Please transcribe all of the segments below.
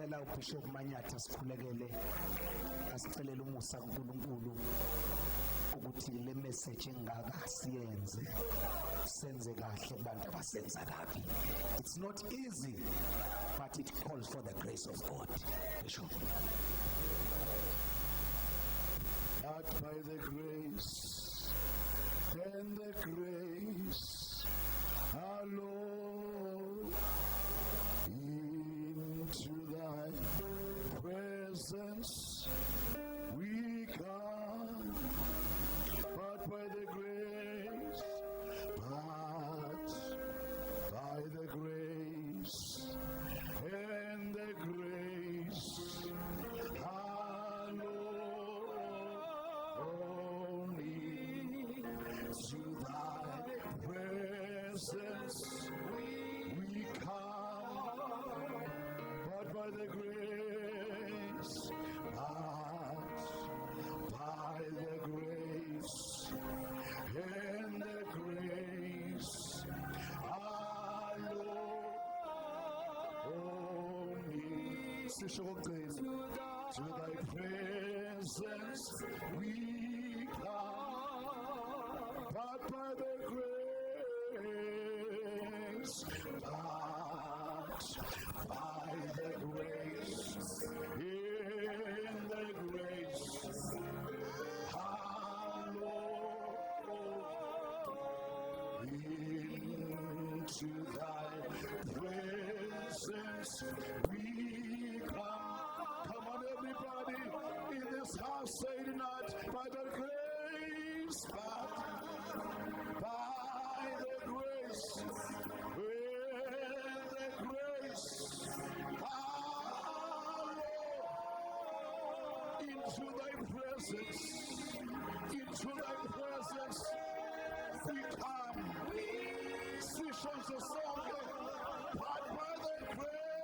Sicela uBishop Manyatha sikhulekele asicelela umusa kuNkulunkulu ukuthi le message engaka siyenze senze kahle kubantu abasenza kabi. It's not easy, but it calls for the grace of God. Bishop. But by the grace and the grace alone, into thy presence we come. But by the grace, but by the grace and the grace to thy presence we come, but by the grace, by the grace and the grace alone, to thy presence we come, but by the grace, but by the grace, in the grace, hallowed, into thy presence we come. Come on, everybody in this house, say tonight, by the grace, by the grace, with the grace, hallowed, into thy presence, we come. Sessions of song, but by the grace,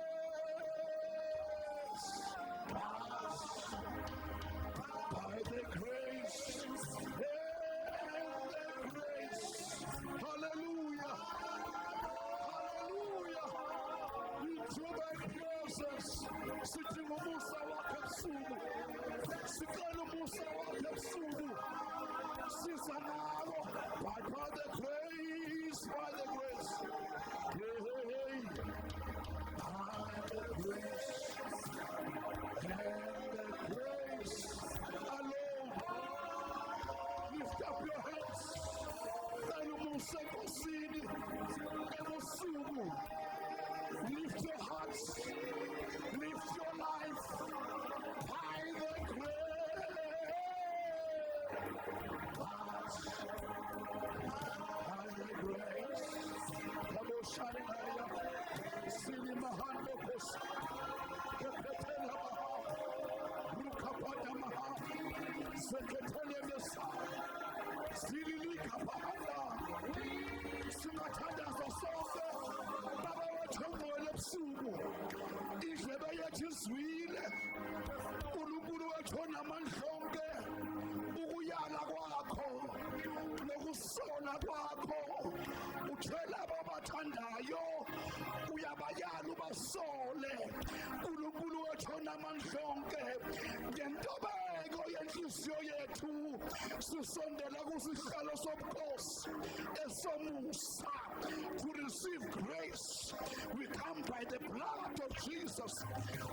by the grace, and the grace, hallelujah, into thy presence, sitting umusa wakhe ebusuku, sicela umusa wakhe ebusuku, siza nawo, but by the grace, by the grace, by the grace, and the grace alone. Lift up your hands. Lift your hearts. Lift your life. By the grace. By the grace. Come on, shining higher. Sili mahando kosa. Kepetela maha. Rukapata maha. Seketele mesa. Sililika bahanda. Singathandaza sonke. Baba wathongole ebusuku. Indlebe yethu izwile. uNkulunkulu wethu onamandla onke. Ukuyala kwakho. Nokusola kwakho. Uthela ababathandayo. Uyabayala ubasole. uNkulunkulu wethu onamandla onke. Ngentobeko yenhliziyo yethu sisondela kusihlalo sobukhosi esomusa to receive grace. We come by the blood of Jesus,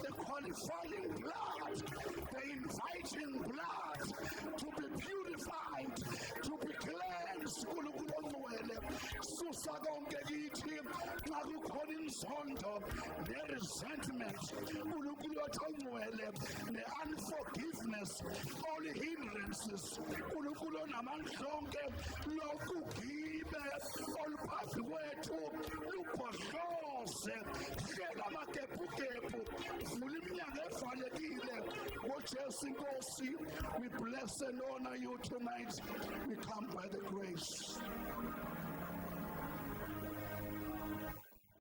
the qualifying blood, the inviting blood, to be purified, to be cleansed. uNkulunkulu ongcwele, susa konke kithi nxa kukhona inzondo ne-resentment. uNkulunkulu wethu ongcwele, ne-unforgiveness, all hindrances. uNkulunkulu onamandla onke, lokugibe oluphansi kwethu lubhodloze, hlela amakepukepu, vula iminyango evalekile ngoJesu Inkosi. We bless and honor you tonight. We come by the grace.